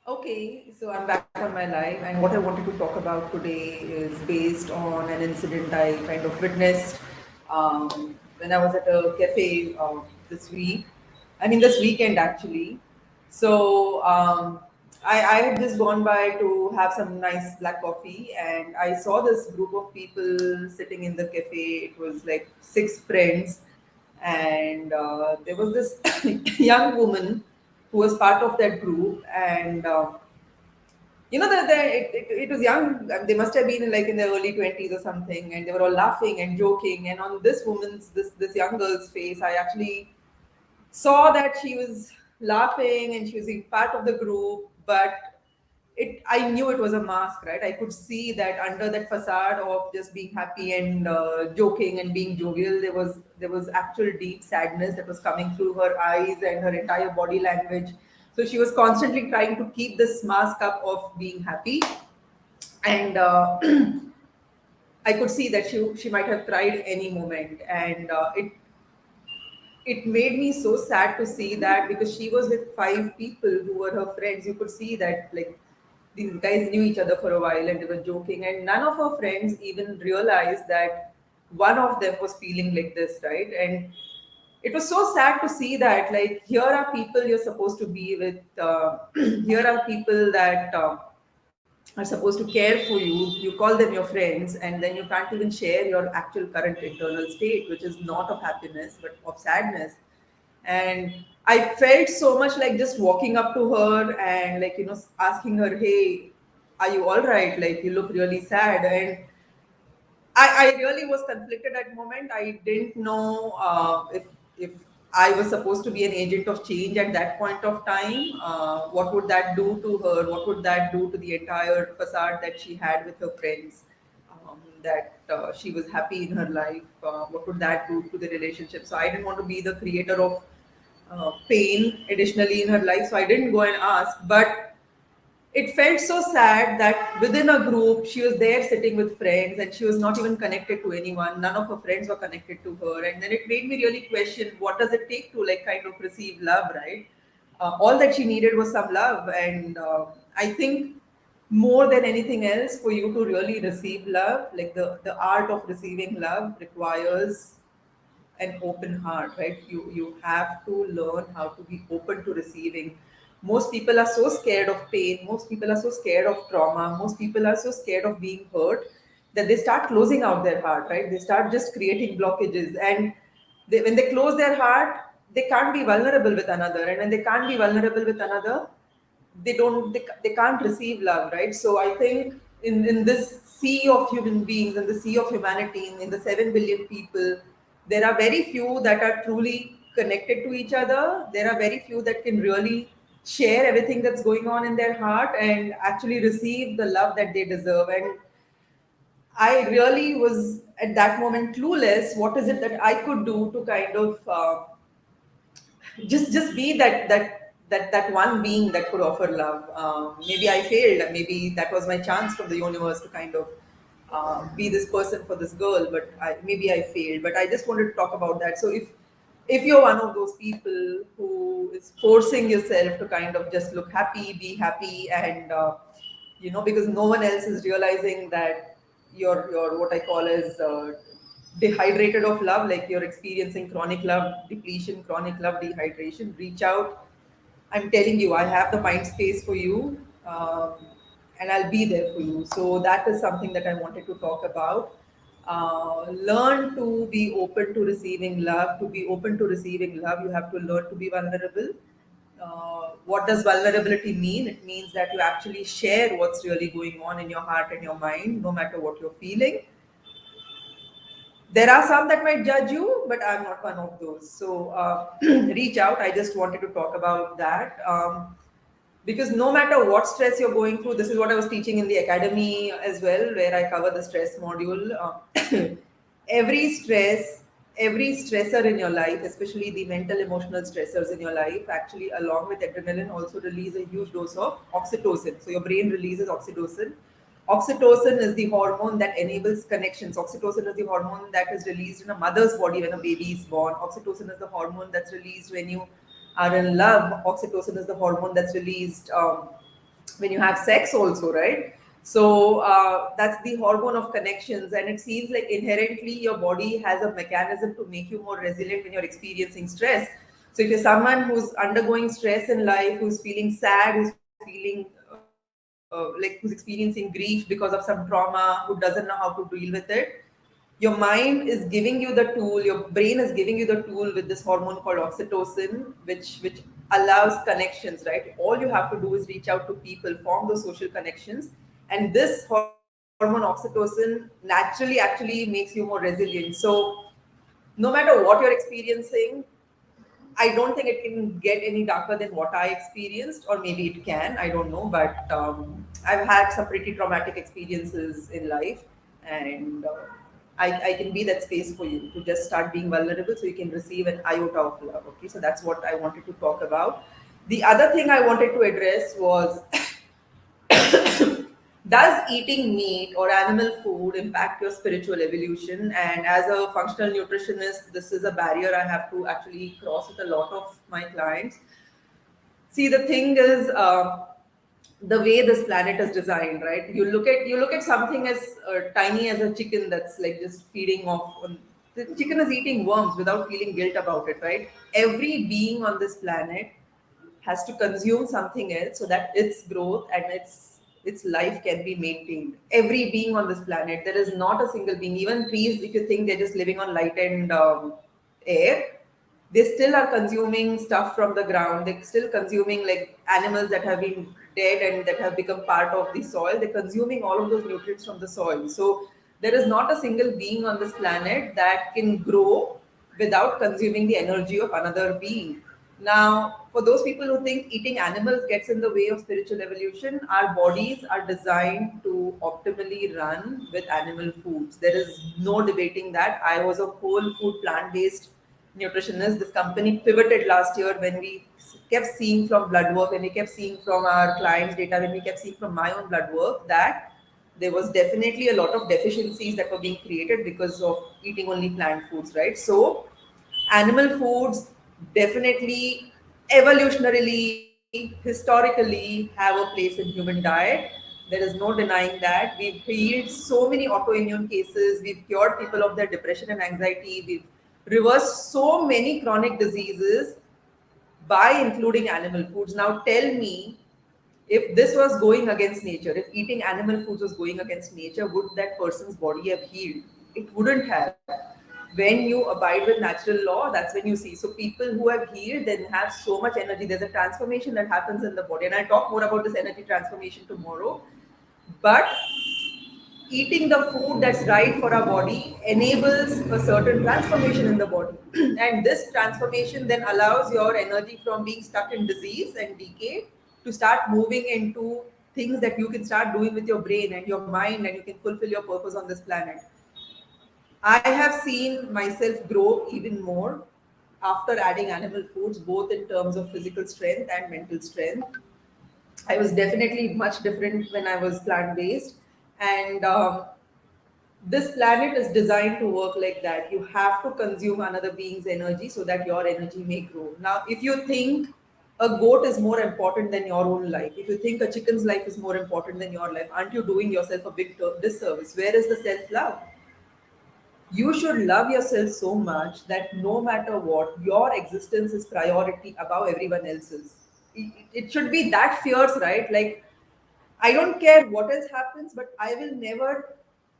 Okay, so I'm back on my live, and what I wanted to talk about today is based on an incident I kind of witnessed when I was at a cafe this week. I mean, this weekend actually. So I had just gone by to have some nice black coffee, and I saw this group of people sitting in the cafe. It was like six friends, and there was this young woman who was part of that group, and it was young. They must have been like in their early 20s or something, and they were all laughing and joking. And on this woman's, this young girl's face, I actually saw that she was laughing and she was being part of the group, but it I knew it was a mask, right? I could see that under that facade of just being happy and joking and being jovial, there was actual deep sadness that was coming through her eyes and her entire body language. So she was constantly trying to keep this mask up of being happy, and I could see that she might have cried any moment, and it made me so sad to see that, because she was with five people who were her friends. You could see that, like, these guys knew each other for a while and they were joking, and none of her friends even realized that one of them was feeling like this, right? And it was so sad to see that, like, here are people you're supposed to be with, here are people that are supposed to care for you. You call them your friends, and then you can't even share your actual current internal state, which is not of happiness but of sadness. And I felt so much like just walking up to her and, like, asking her, hey, are you all right? Like, you look really sad. And I really was conflicted at moment. I didn't know if I was supposed to be an agent of change at that point of time. What would that do to her? What would that do to the entire facade that she had with her friends? That she was happy in her life. What would that do to the relationship? So I didn't want to be the creator of pain additionally in her life. So I didn't go and ask, but it felt so sad that within a group she was there sitting with friends and she was not even connected to anyone. None of her friends were connected to her, and then it made me really question, what does it take to, like, kind of receive love, right? All that she needed was some love, and I think more than anything else, for you to really receive love, like, the art of receiving love requires an open heart, right? You have to learn how to be open to receiving. Most people are so scared of pain, most people are so scared of trauma, most people are so scared of being hurt, that they start closing out their heart, right? They start just creating blockages, and when they close their heart, they can't be vulnerable with another, and when they can't be vulnerable with another, they can't receive love, right? So I think in this sea of human beings, in the sea of humanity, in the 7 billion people, there are very few that are truly connected to each other. There are very few that can really share everything that's going on in their heart and actually receive the love that they deserve. And I really was at that moment clueless. What is it that I could do to kind of just be that one being that could offer love. Maybe I failed. Maybe that was my chance from the universe to kind of be this person for this girl. But maybe I failed. But I just wanted to talk about that. So if you're one of those people who is forcing yourself to kind of just look happy, be happy, and because no one else is realizing that you're what I call as dehydrated of love, like you're experiencing chronic love depletion, chronic love dehydration, reach out. I'm telling you, I have the mind space for you, and I'll be there for you. So that is something that I wanted to talk about. Learn to be open to receiving love. To be open to receiving love, you have to learn to be vulnerable. What does vulnerability mean? It means that you actually share what's really going on in your heart and your mind, no matter what you're feeling. There are some that might judge you, but I'm not one of those. So reach out. I just wanted to talk about that. Because no matter what stress you're going through, this is what I was teaching in the academy as well, where I cover the stress module. Every stress, every stressor in your life, especially the mental emotional stressors in your life, actually, along with adrenaline, also release a huge dose of oxytocin. So your brain releases oxytocin. Oxytocin is the hormone that enables connections. Oxytocin is the hormone that is released in a mother's body when a baby is born. Oxytocin is the hormone that's released when you are in love. Oxytocin is the hormone that's released. when you have sex also, right? So that's the hormone of connections, and it seems like inherently your body has a mechanism to make you more resilient when you're experiencing stress. So if you're someone who's undergoing stress in life, who's feeling sad, who's feeling like who's experiencing grief because of some trauma, who doesn't know how to deal with it, your mind is giving you the tool, your brain is giving you the tool with this hormone called oxytocin, which allows connections, right? All you have to do is reach out to people, form those social connections, and this hormone oxytocin naturally actually makes you more resilient. So no matter what you're experiencing, I don't think it can get any darker than what I experienced, or maybe it can. I don't know, but I've had some pretty traumatic experiences in life, and I can be that space for you to just start being vulnerable, so you can receive an iota of love. Okay, so that's what I wanted to talk about. The other thing I wanted to address was does eating meat or animal food impact your spiritual evolution? And as a functional nutritionist, this is a barrier I have to actually cross with a lot of my clients. See, the thing is, the way this planet is designed, right? You look at something as tiny as a chicken that's like just feeding off. The chicken is eating worms without feeling guilt about it, right? Every being on this planet has to consume something else so that its growth and its life can be maintained. Every being on this planet, there is not a single being, even trees, if you think they're just living on light and air, they still are consuming stuff from the ground. They're still consuming like animals that have been dead and that have become part of the soil. They're consuming all of those nutrients from the soil. So there is not a single being on this planet that can grow without consuming the energy of another being. Now, for those people who think eating animals gets in the way of spiritual evolution, our bodies are designed to optimally run with animal foods. There is no debating that. I was a whole food plant based nutritionist. This company pivoted last year when we kept seeing from blood work, when we kept seeing from our clients' data, when we kept seeing from my own blood work that there was definitely a lot of deficiencies that were being created because of eating only plant foods, right? So animal foods definitely evolutionarily, historically have a place in human diet. There is no denying that. We've healed so many autoimmune cases, we've cured people of their depression and anxiety, we've reversed so many chronic diseases by including animal foods. Now tell me, if this was going against nature, if eating animal foods was going against nature, would that person's body have healed? It wouldn't have. When you abide with natural law, that's when you see. So people who have healed then have so much energy. There's a transformation that happens in the body, and I'll talk more about this energy transformation tomorrow. But eating the food that's right for our body enables a certain transformation in the body. And this transformation then allows your energy from being stuck in disease and decay to start moving into things that you can start doing with your brain and your mind, and you can fulfill your purpose on this planet. I have seen myself grow even more after adding animal foods, both in terms of physical strength and mental strength. I was definitely much different when I was plant based. And this planet is designed to work like that. You have to consume another being's energy so that your energy may grow. Now, if you think a goat is more important than your own life, if you think a chicken's life is more important than your life, aren't you doing yourself a big disservice? Where is the self love? You should love yourself so much that no matter what, your existence is priority above everyone else's. It should be that fierce, right? Like, I don't care what else happens, but I will never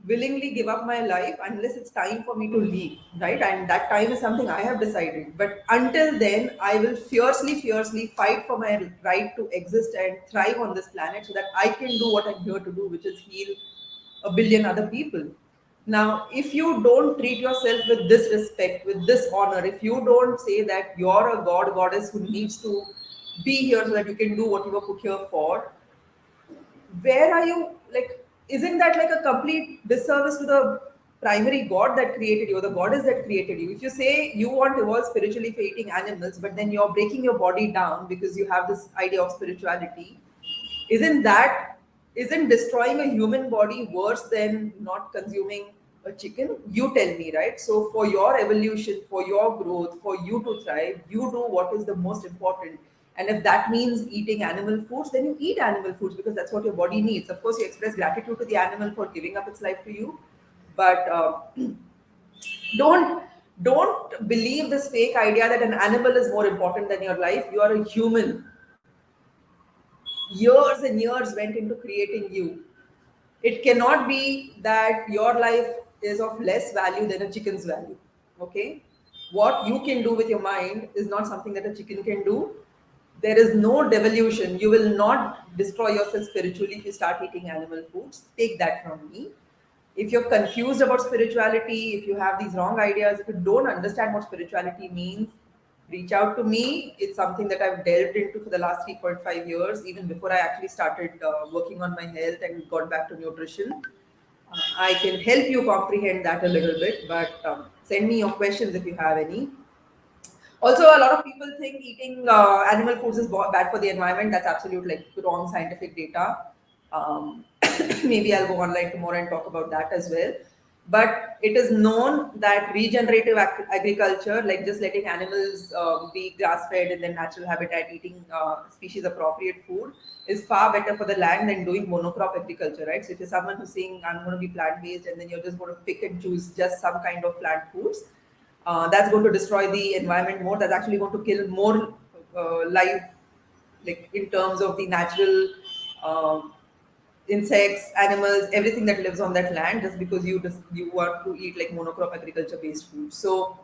willingly give up my life unless it's time for me to leave, right? And that time is something I have decided. But until then, I will fiercely, fiercely fight for my right to exist and thrive on this planet so that I can do what I'm here to do, which is heal a billion other people. Now, if you don't treat yourself with this respect, with this honor, if you don't say that you're a god, goddess who needs to be here so that you can do what you were put here for, where are you? Like, isn't that like a complete disservice to the primary god that created you, the goddess that created you? If you say you want to evolve spiritually for eating animals, but then you're breaking your body down because you have this idea of spirituality, isn't that, isn't destroying a human body worse than not consuming a chicken? You tell me, right? So for your evolution, for your growth, for you to thrive, you do what is the most important. And if that means eating animal foods, then you eat animal foods because that's what your body needs. Of course, you express gratitude to the animal for giving up its life to you, but don't don't believe this fake idea that an animal is more important than your life. You are a human. Years and years went into creating you. It cannot be that your life is of less value than a chicken's value. Okay? What you can do with your mind is not something that a chicken can do. There is no devolution. You will not destroy yourself spiritually if you start eating animal foods. Take that from me. If you're confused about spirituality, if you have these wrong ideas, if you don't understand what spirituality means, reach out to me. It's something that I've delved into for the last 3.5 years, even before I actually started working on my health and got back to nutrition. I can help you comprehend that a little bit, but send me your questions if you have any. Also, a lot of people think eating animal foods is bad for the environment. That's absolute like wrong scientific data. Um, maybe I'll go online tomorrow and talk about that as well. But it is known that regenerative agriculture, like just letting animals be grass fed in their natural habitat, eating species appropriate food, is far better for the land than doing monocrop agriculture, right? So if you're someone who's saying I'm going to be plant based and then you're just going to pick and choose just some kind of plant foods, that's going to destroy the environment more. That's actually going to kill more life, like in terms of the natural um, insects, animals, everything that lives on that land, just because you want to eat like monocrop agriculture based food. So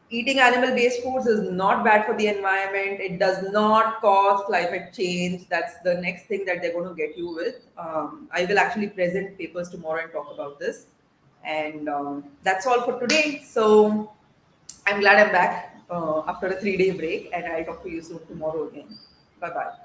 eating animal based foods is not bad for the environment. It does not cause climate change. That's the next thing that they're going to get you with. I will actually present papers tomorrow and talk about this. And that's all for today. So I'm glad I'm back after a 3-day break, and I'll talk to you soon tomorrow again. Bye bye.